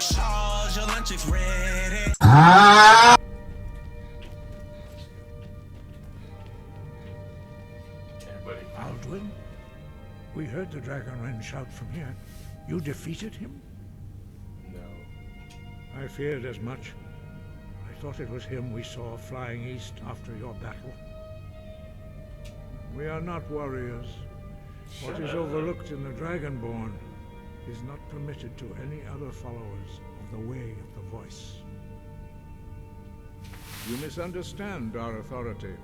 Charge your lunch is ready. Aldwin? We heard the Dragonren shout from here. You defeated him? No. I feared as much. I thought it was him we saw flying east after your battle. We are not warriors. What is overlooked in the Dragonborn is not permitted to any other followers of the Way of the Voice. You misunderstand our authority.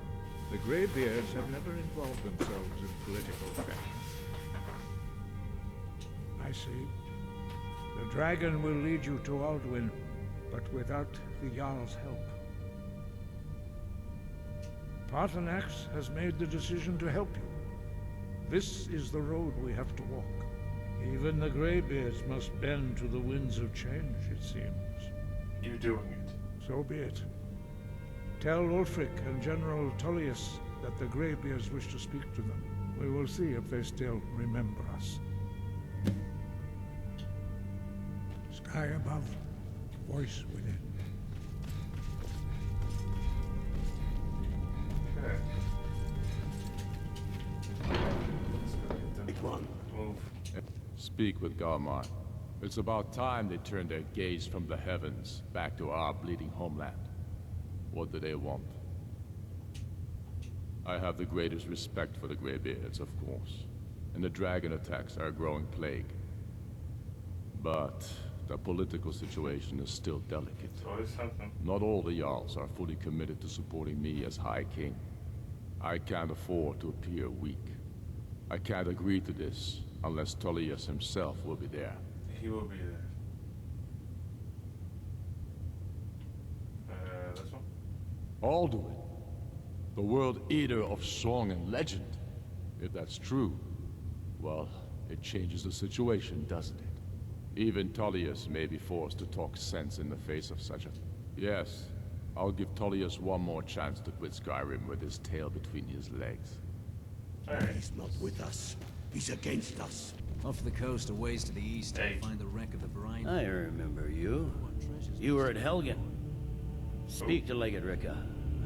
The Greybeards have never involved themselves in political affairs. I see. The dragon will lead you to Aldwin, but without the Jarl's help. Paarthurnax has made the decision to help you. This is the road we have to walk. Even the Greybeards must bend to the winds of change, it seems. You're doing it. So be it. Tell Ulfric and General Tullius that the Greybeards wish to speak to them. We will see if they still remember us. Sky above, voice within. Okay. Let's go get them. Big one. Move. Speak with Garmar. It's about time they turned their gaze from the heavens back to our bleeding homeland. What do they want? I have the greatest respect for the Greybeards, of course, and the dragon attacks are a growing plague. But the political situation is still delicate. It's always something. Not all the Jarls are fully committed to supporting me as High King. I can't afford to appear weak. I can't agree to this unless Tullius himself will be there. He will be there. This one? Alduin, the world eater of song and legend. If that's true, well, it changes the situation, doesn't it? Even Tullius may be forced to talk sense in the face of such a... Yes, I'll give Tullius one more chance to quit Skyrim with his tail between his legs. Alright. He's not with us. He's against us. Off the coast, a ways to the east, Hey. find the wreck of the brine. I remember you. You were at Helgen. Speak to Legate Ricka.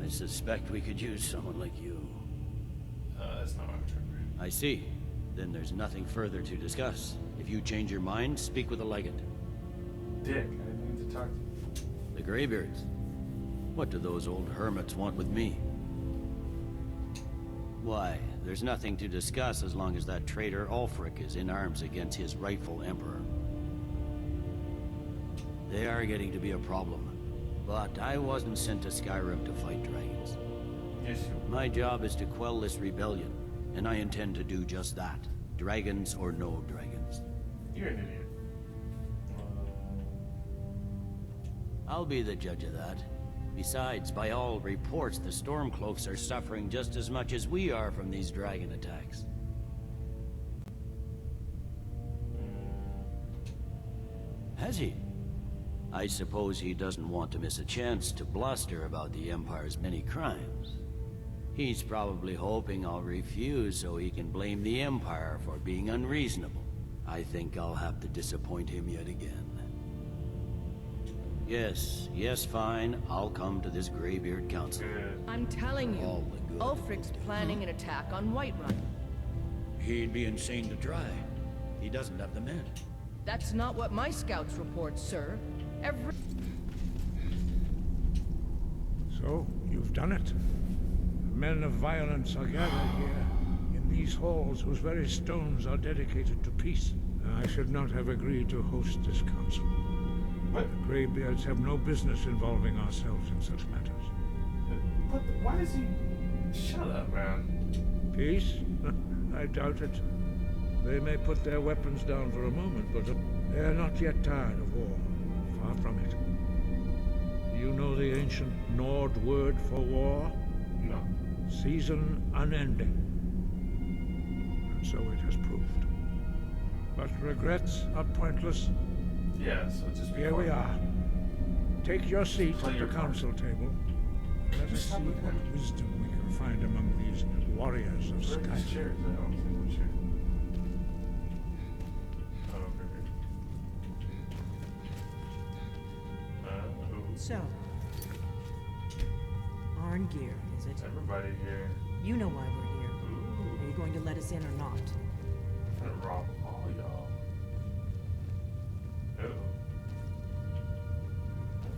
I suspect we could use someone like you. That's not what I'm trying to read. I see. Then there's nothing further to discuss. If you change your mind, speak with the Legate. Dick, I didn't mean to talk to you. The Greybeards. What do those old hermits want with me? Why, there's nothing to discuss as long as that traitor Ulfric is in arms against his rightful emperor. They are getting to be a problem. But I wasn't sent to Skyrim to fight dragons. Yes, you My job is to quell this rebellion, and I intend to do just that. Dragons or no dragons. You're an idiot. I'll be the judge of that. Besides, by all reports, the Stormcloaks are suffering just as much as we are from these dragon attacks. Has he? I suppose he doesn't want to miss a chance to bluster about the Empire's many crimes. He's probably hoping I'll refuse so he can blame the Empire for being unreasonable. I think I'll have to disappoint him yet again. Yes, fine. I'll come to this Greybeard Council. Good. I'm telling you, All the good. Ulfric's planning an attack on Whiterun. He'd be insane to try. He doesn't have the men. That's not what my scouts report, sir. So, you've done it. The men of violence are gathered here, in these halls whose very stones are dedicated to peace. I should not have agreed to host this council. What? The Greybeards have no business involving ourselves in such matters. What? Why is he... Shut up, man. Peace? I doubt it. They may put their weapons down for a moment, but they are not yet tired of war. Far from it. You know the ancient Nord word for war? No. Season unending. And so it has proved. But regrets are pointless. Yeah, so just be Here we quiet. are. Take your seat Play at your the part. council table. Let us Just see stop looking what at me. wisdom we can find among these warriors of Where are these Skyrim. chairs? I don't see no chairs. Oh, okay. So, Arngeir, is it? Everybody here. You know why we're here. Are you going to let us in or not? Gonna rob all y'all. Uh-oh.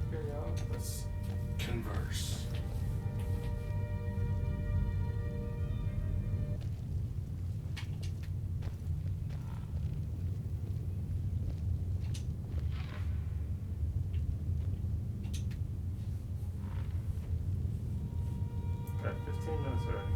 Okay, y'all. Let's converse. Got 15 minutes already.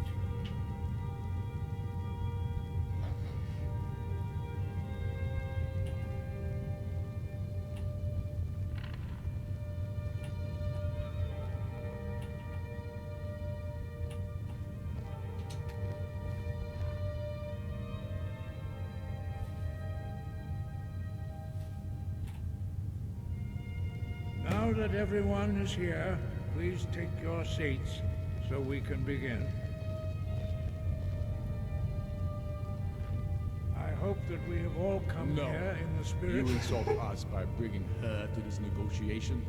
Now that everyone is here, please take your seats so we can begin. I hope that we have all come No. here in the spirit... You insult us by bringing her to this negotiation?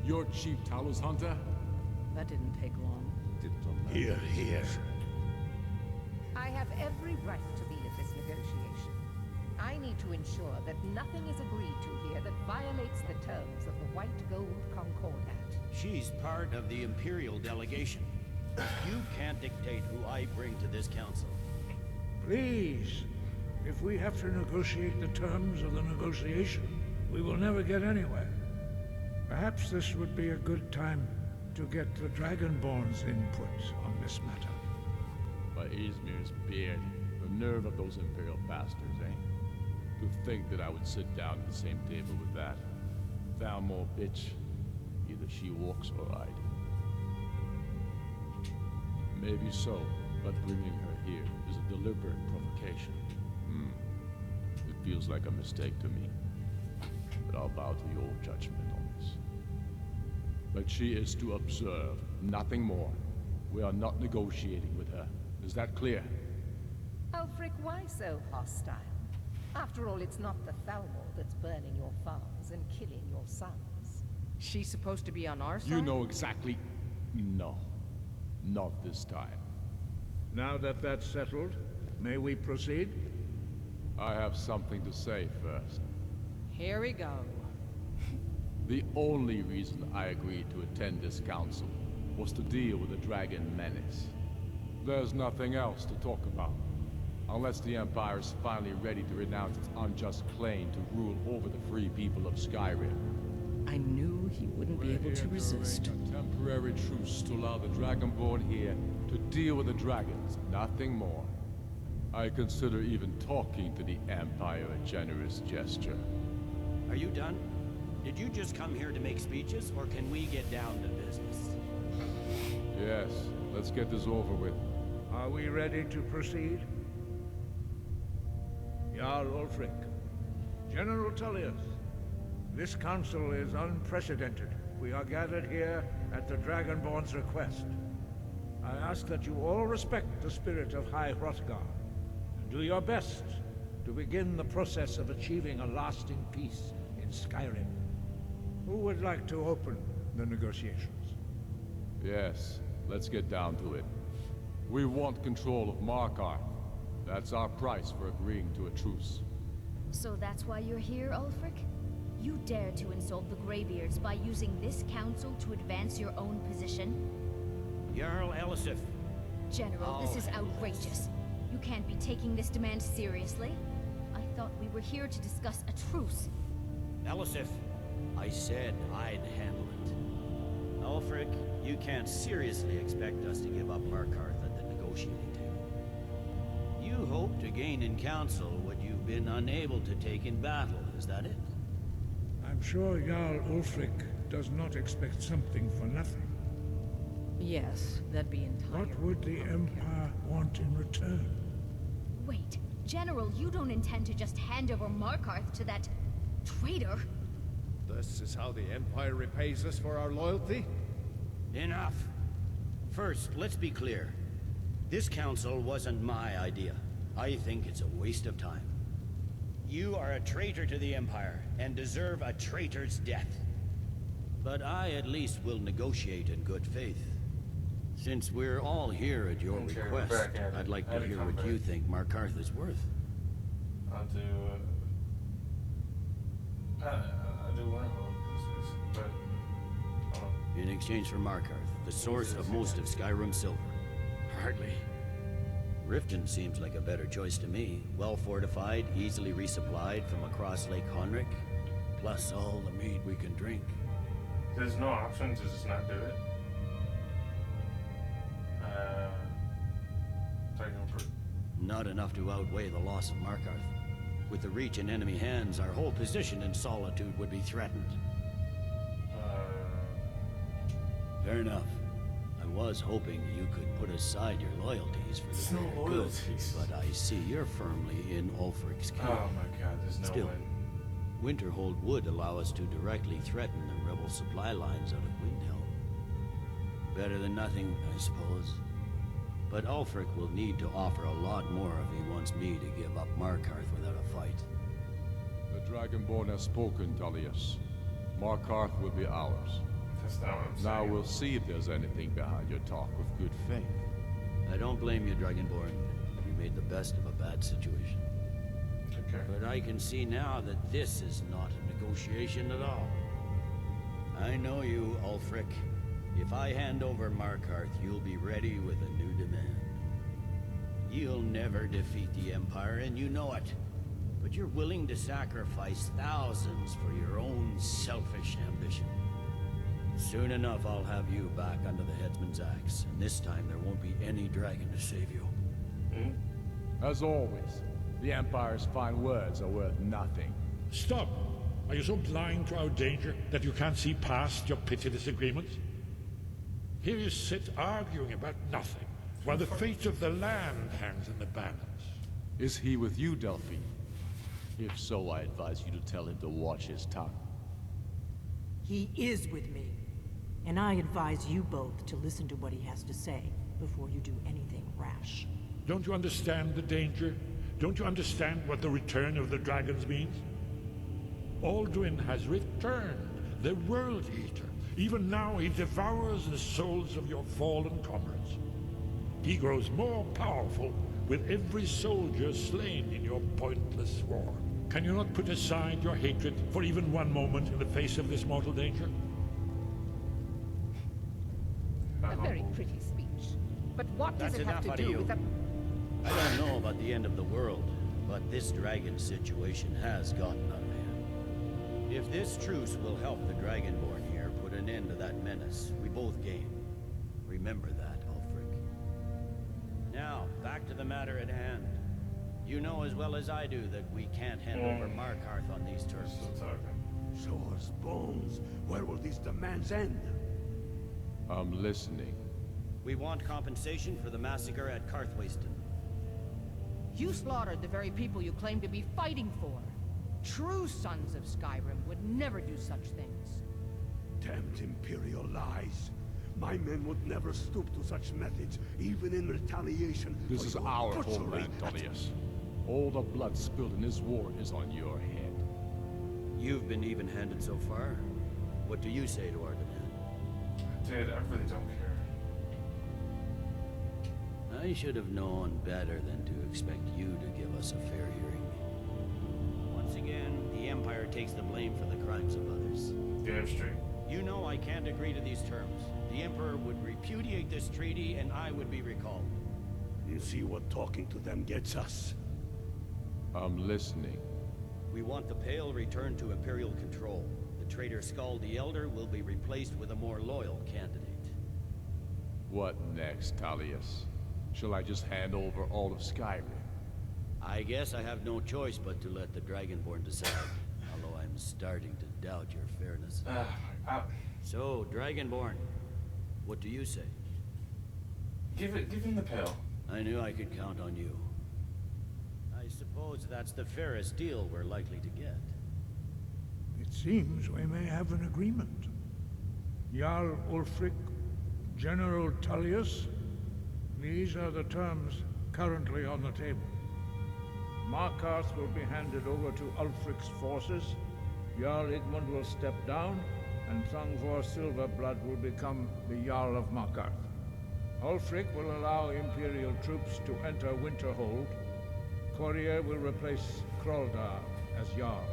You're Chief Talos Hunter? That didn't take long. Here, here. I have every right to be at this negotiation. I need to ensure that nothing is agreed to here that violates the terms of the White Gold Concordat. She's part of the Imperial delegation. You can't dictate who I bring to this council. Please, if we have to negotiate the terms of the negotiation, we will never get anywhere. Perhaps this would be a good time to get the Dragonborn's input on this matter. By Izmir's beard, the nerve of those Imperial bastards, eh? To think that I would sit down at the same table with that. Thalmor bitch. Either she walks or I do. Maybe so, but bringing her here is a deliberate provocation. It feels like a mistake to me. But I'll bow to your judgment on this. But she is to observe, nothing more. We are not negotiating with her. Is that clear? Ulfric, why so hostile? After all, it's not the Thalmor that's burning your farms and killing your sons. She's supposed to be on our side? You know exactly... No. Not this time. Now that that's settled, may we proceed? I have something to say first. Here we go. The only reason I agreed to attend this council was to deal with the Dragon Menace. There's nothing else to talk about. Unless the Empire is finally ready to renounce its unjust claim to rule over the free people of Skyrim. I knew he wouldn't be able to resist. A temporary truce to allow the Dragonborn here to deal with the dragons, nothing more. I consider even talking to the Empire a generous gesture. Are you done? Did you just come here to make speeches, or can we get down to business? Yes, let's get this over with. Are we ready to proceed? Jarl Ulfric, General Tullius, this council is unprecedented. We are gathered here at the Dragonborn's request. I ask that you all respect the spirit of High Hrothgar, and do your best to begin the process of achieving a lasting peace in Skyrim. Who would like to open the negotiations? Yes, let's get down to it. We want control of Markarth. That's our price for agreeing to a truce. So that's why you're here, Ulfric? You dare to insult the Greybeards by using this council to advance your own position? Jarl Elisif. General, this is outrageous. You can't be taking this demand seriously. I thought we were here to discuss a truce. Elisif, I said I'd handle it. Ulfric, you can't seriously expect us to give up Markarth at the negotiating table. You hope to gain in council what you've been unable to take in battle, is that it? I'm sure Jarl Ulfric does not expect something for nothing. Yes, that'd be entirely... What would the Empire want in return? Wait, General, you don't intend to just hand over Markarth to that... traitor? This is how the Empire repays us for our loyalty? Enough. First, let's be clear. This council wasn't my idea. I think it's a waste of time. You are a traitor to the Empire, and deserve a traitor's death. But I at least will negotiate in good faith. Since we're all here at your Okay, we're request, back at it. I'd like I had to to hear come what you back. think Markarth is worth. I'll do. I'll do one of them. But. Hold on. In exchange for Markarth, the source of most of Skyrim silver. Hardly. Riften seems like a better choice to me. Well fortified, easily resupplied from across Lake Honric, plus all the mead we can drink. There's no option to just not do it. Not enough to outweigh the loss of Markarth. With the Reach in enemy hands, our whole position in Solitude would be threatened. Fair enough. I was hoping you could put aside your loyalties for the No greater good, loyalties. but I see you're firmly in Ulfric's camp. Oh my god, there's no Still, way. Winterhold would allow us to directly threaten the rebel supply lines out of Windhelm. Better than nothing, I suppose. But Ulfric will need to offer a lot more if he wants me to give up Markarth without a fight. The Dragonborn has spoken, Tullius. Markarth will be ours. That's not what I'm Now saying. we'll see if there's anything behind your talk with good faith. I don't blame you, Dragonborn. You made the best of a bad situation. Okay. But I can see now that this is not a negotiation at all. I know you, Ulfric. If I hand over Markarth, you'll be ready with a new demand. You'll never defeat the Empire, and you know it. But you're willing to sacrifice thousands for your own selfish ambition. Soon enough, I'll have you back under the headsman's axe, and this time there won't be any dragon to save you. As always, the Empire's fine words are worth nothing. Stop! Are you so blind to our danger that you can't see past your pitiless agreements? Here you sit arguing about nothing, while the fate of the land hangs in the balance. Is he with you, Delphine? If so, I advise you to tell him to watch his tongue. He is with me. And I advise you both to listen to what he has to say before you do anything rash. Don't you understand the danger? Don't you understand what the return of the dragons means? Alduin has returned, the World Eater. Even now he devours the souls of your fallen comrades. He grows more powerful with every soldier slain in your pointless war. Can you not put aside your hatred for even one moment in the face of this mortal danger? A very pretty speech. But what does That's it have enough to out of do you. with the... I don't know about the end of the world, but this dragon situation has gotten out of hand. If this truce will help the Dragonborn here put an end to that menace, we both gain. Remember that, Ulfric. Now, back to the matter at hand. You know as well as I do that we can't hand over Markarth on these terms. Show us bones. Where will these demands end? I'm listening. We want compensation for the massacre at Karthwasten. You slaughtered the very people you claim to be fighting for. True sons of Skyrim would never do such things. Damned Imperial lies. My men would never stoop to such methods, even in retaliation. This for is your our butchery. homeland, Tullius. All the blood spilled in this war is on your head. You've been even-handed so far. What do you say to our demand? Dude, I really don't care. I should have known better than to expect you to give us a fair hearing. Once again, the Empire takes the blame for the crimes of others. Damn straight. You know I can't agree to these terms. The Emperor would repudiate this treaty, and I would be recalled. You see what talking to them gets us? I'm listening. We want the Pale returned to Imperial control. The traitor Skull the Elder will be replaced with a more loyal candidate. What next, Tullius? Shall I just hand over all of Skyrim? I guess I have no choice but to let the Dragonborn decide, although I'm starting to doubt your fairness. So, Dragonborn, what do you say? Give him the pill. I knew I could count on you. I suppose that's the fairest deal we're likely to get. It seems we may have an agreement. Jarl Ulfric, General Tullius, these are the terms currently on the table. Markarth will be handed over to Ulfric's forces, Jarl Igmund will step down, and Thongvor Silverblood will become the Jarl of Markarth. Ulfric will allow Imperial troops to enter Winterhold. Courier will replace Kraldar as Jarl.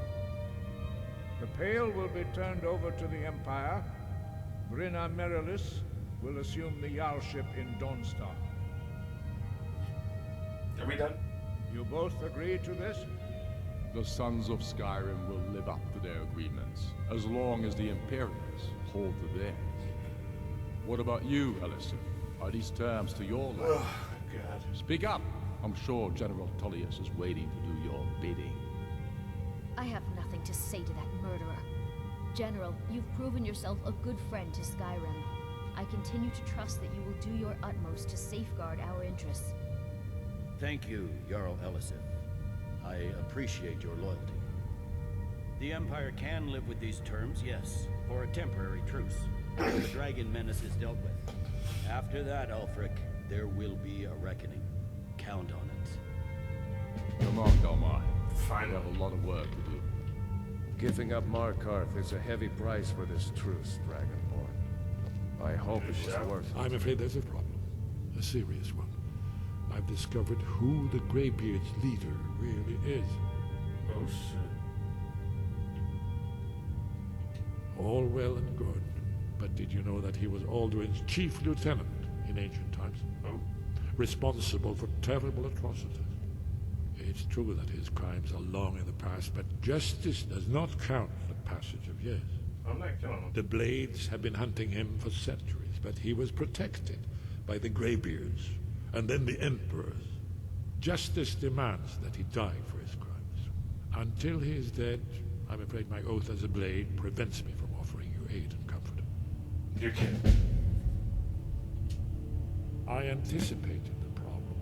The Pale will be turned over to the Empire. Brynna Merilis will assume the Jarlship in Dawnstar. Are we done? You both agree to this? The Sons of Skyrim will live up to their agreements, as long as the Imperials hold to theirs. What about you, Ellison? Are these terms to your liking? Oh, God. Speak up! I'm sure General Tullius is waiting to do your bidding. I have nothing to say to that murderer. General, you've proven yourself a good friend to Skyrim. I continue to trust that you will do your utmost to safeguard our interests. Thank you, Jarl Elisif. I appreciate your loyalty. The Empire can live with these terms, yes, for a temporary truce. The dragon menace is dealt with. After that, Ulfric, there will be a reckoning. Count on it. Come on, Delmar. Fine. We have a lot of work to do. Giving up Markarth is a heavy price for this truce, Dragonborn. I hope it was worth it. I'm afraid there's a problem. A serious one. I've discovered who the Greybeard's leader really is. Oh, shit. All well and good, but did you know that he was Alduin's chief lieutenant in ancient times? Oh. Responsible for terrible atrocities. It's true that his crimes are long in the past, but justice does not count the passage of years. I'm not killing him. The Blades have been hunting him for centuries, but he was protected by the Greybeards, and then the Emperors. Justice demands that he die for his crimes. Until he is dead, I'm afraid my oath as a Blade prevents me from offering you aid and comfort. You're kidding. I anticipated the problem.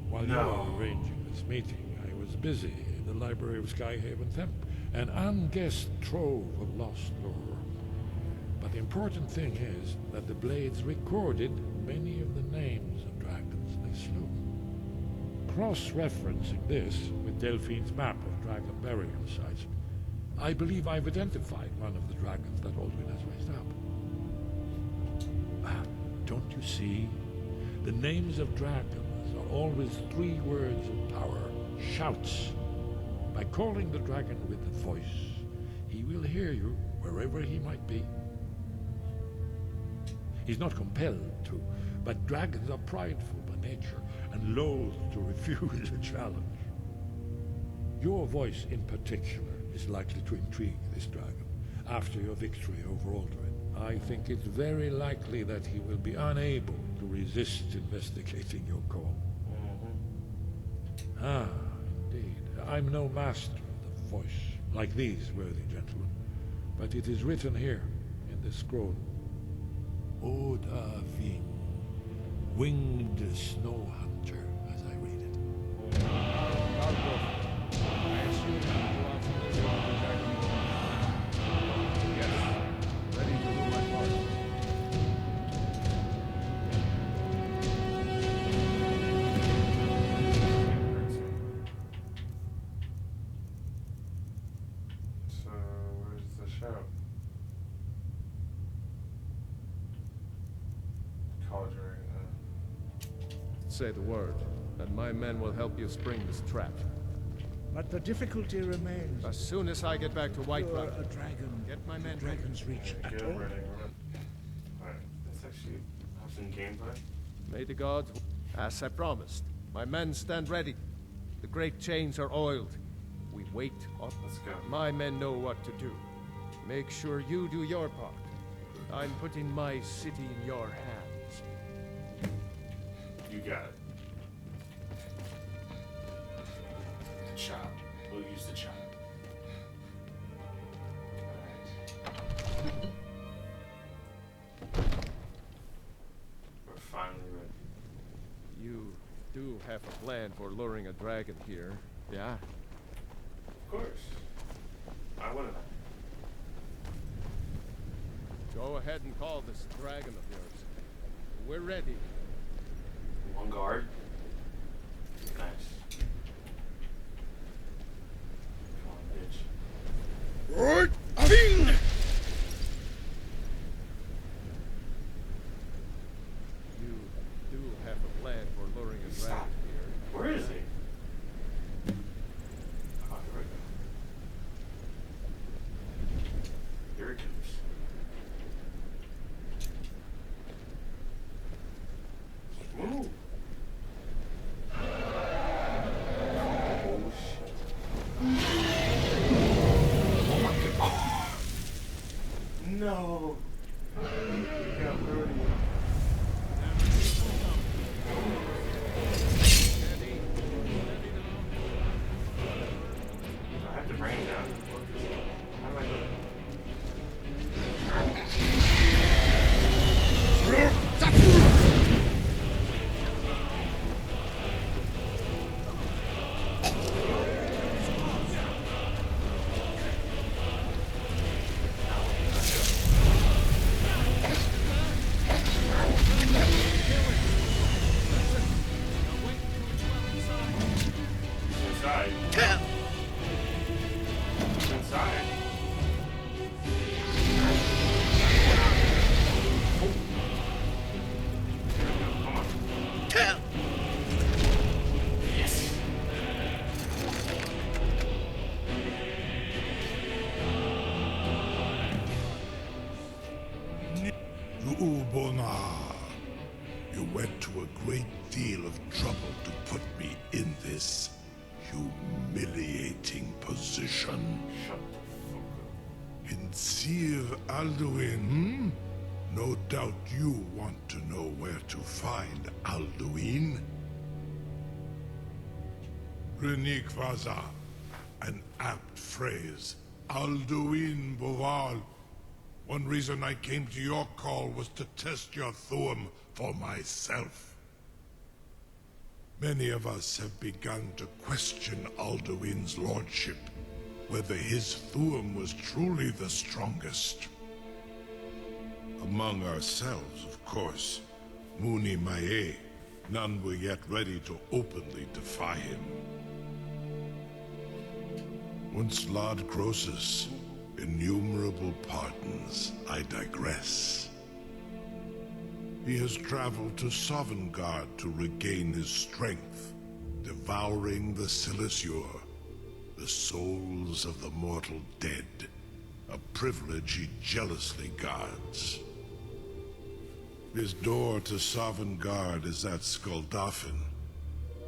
While you were arranging this meeting, I was busy in the library of Skyhaven Temple, an unguessed trove of lost lore. But the important thing is that the Blades recorded many of the names of dragons they slew. Cross-referencing this with Delphine's map of dragon burial sites, I believe I've identified one of the dragons that Alduin has raised up. Don't you see? The names of dragons are always 3 words of power, shouts. By calling the dragon with the voice, he will hear you wherever he might be. He's not compelled to, but dragons are prideful by nature and loath to refuse a challenge. Your voice in particular is likely to intrigue this dragon after your victory over Alduin. I think it's very likely that he will be unable to resist investigating your call. Ah, indeed. I'm no master of the voice, like these worthy gentlemen, but it is written here in this scroll. Oda Ving, winged snow hunter, as I read it. I assume you are familiar with the dragon. Yes, ready to do my part. So, where's the show? College Say the word, and my men will help you spring this trap. But the difficulty remains. As soon as I get back to White You're Rock, a dragon. get my men Dragon's reach Get at ready. all. Alright, let's actually have some gameplay. May the gods, as I promised, my men stand ready. The great chains are oiled. We wait up. Let's go. My men know what to do. Make sure you do your part. I'm putting my city in your hands. You got it. Chop. We'll use the chop. Alright. We're finally ready. You do have a plan for luring a dragon here, yeah? Of course. I wanted that. Go ahead and call this dragon of yours. We're ready. One guard. Nice. Come on, bitch. Right, Aving! Inside. Ubona, you went to a great deal of trouble to put me in this humiliating position. In Sir Alduin, hmm? No doubt you want to know where to find Alduin. Renikvaza, an apt phrase. Alduin Boval. One reason I came to your call was to test your Thuum for myself. Many of us have begun to question Alduin's lordship, whether his Thuum was truly the strongest. Among ourselves, of course. Muni Mae, none were yet ready to openly defy him. Once Lord Croesus, innumerable pardons, I digress. He has traveled to Sovngarde to regain his strength, devouring the Silissure, the souls of the mortal dead, a privilege he jealously guards. His door to Sovngarde is at Skuldafn,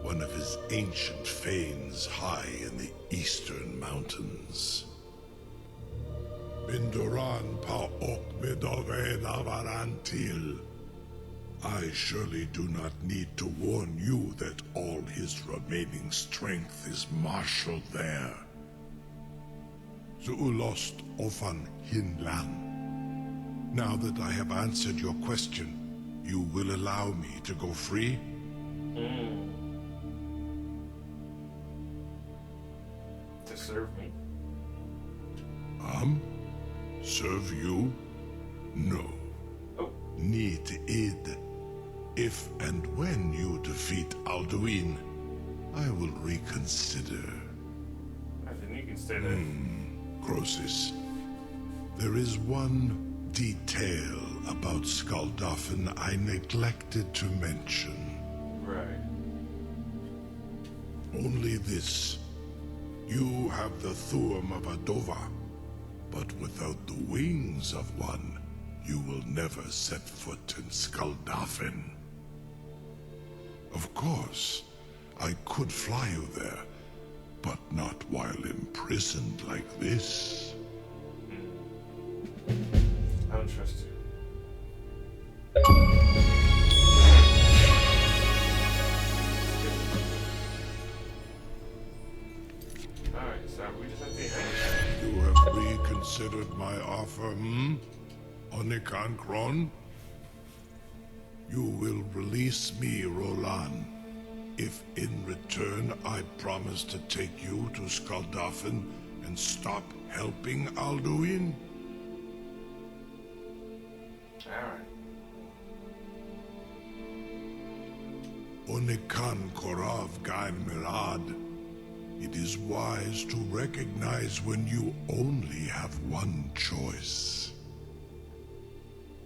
one of his ancient fanes high in the eastern mountains. Binduran pa ok midove navarantil. I surely do not need to warn you that all his remaining strength is marshaled there. Zuulost ofan hinlan. Now that I have answered your question, you will allow me to go free? To serve me? Serve you? No. Oh. Need id. If and when you defeat Alduin, I will reconsider. I think you can stay there. Croesus. There is one detail about Skuldafn I neglected to mention. Right. Only this. You have the Thuum of Adova, but without the wings of one, you will never set foot in Skuldafn. Of course, I could fly you there, but not while imprisoned like this. I don't trust you. Alright, so we just have to You have reconsidered my offer, Onikan Kron? You will release me, Roland, if in return I promise to take you to Skuldafn and stop helping Alduin? Alright. Onikan Korav Gain Mirad. It is wise to recognize when you only have one choice.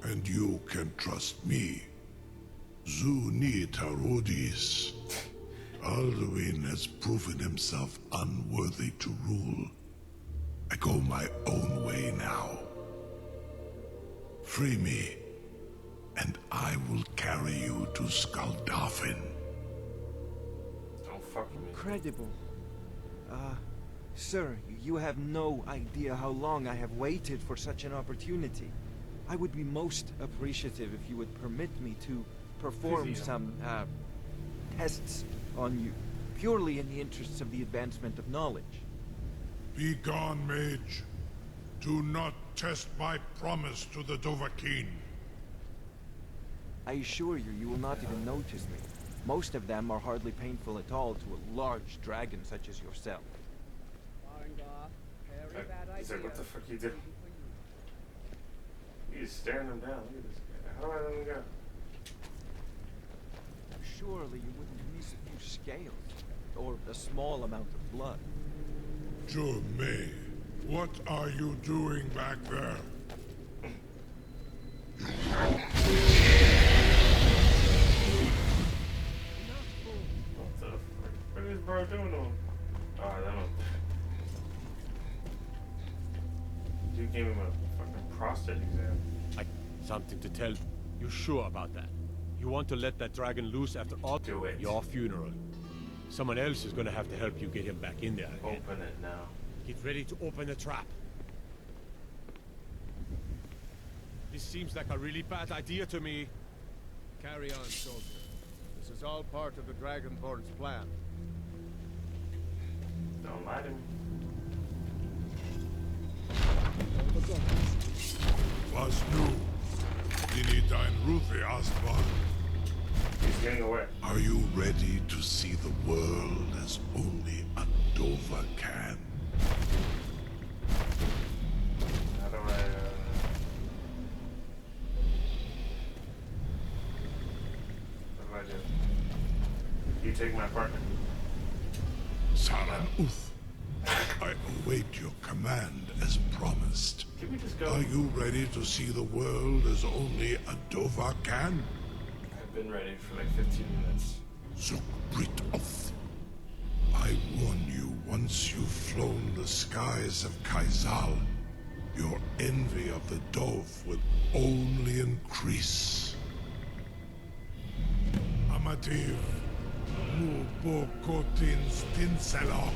And you can trust me. Zuni Tarudis. Alduin has proven himself unworthy to rule. I go my own way now. Free me, and I will carry you to Skuldafn. Don't fuck with me. Incredible. Sir, you have no idea how long I have waited for such an opportunity. I would be most appreciative if you would permit me to perform some, tests on you, purely in the interests of the advancement of knowledge. Be gone, mage. Do not test my promise to the Dovahkiin. I assure you, you will not even notice me. Most of them are hardly painful at all to a large dragon such as yourself. He's like, what the fuck you doing? He's staring him down. Look at this guy. How do I let him go? Surely you wouldn't miss a few scales. or a small amount of blood. May, what are you doing back there? What the frick? What is bro doing to him? Oh, that one. You gave him a fucking prostate exam. Something to tell. You sure about that? You want to let that dragon loose after all? Do it. Your funeral. Someone else is gonna have to help you get him back in there. Open it now. Get ready to open the trap. This seems like a really bad idea to me. Carry on, soldier. This is all part of the Dragonborn's plan. Don't lie to me. Was nu? Dini dein Ruthi Astvan. He's getting away. Are you ready to see the world as only a Dova can? How do I, what do I do? You take my partner. Saran Uth, I await your command as promised. Can we just go? Are you ready to see the world as only a Dova can? I've been ready for like 15 minutes. Zukbrit Oth. I warn you, once you've flown the skies of Kaizal, your envy of the Dove will only increase. Amativ, mu bo kotin stinselo.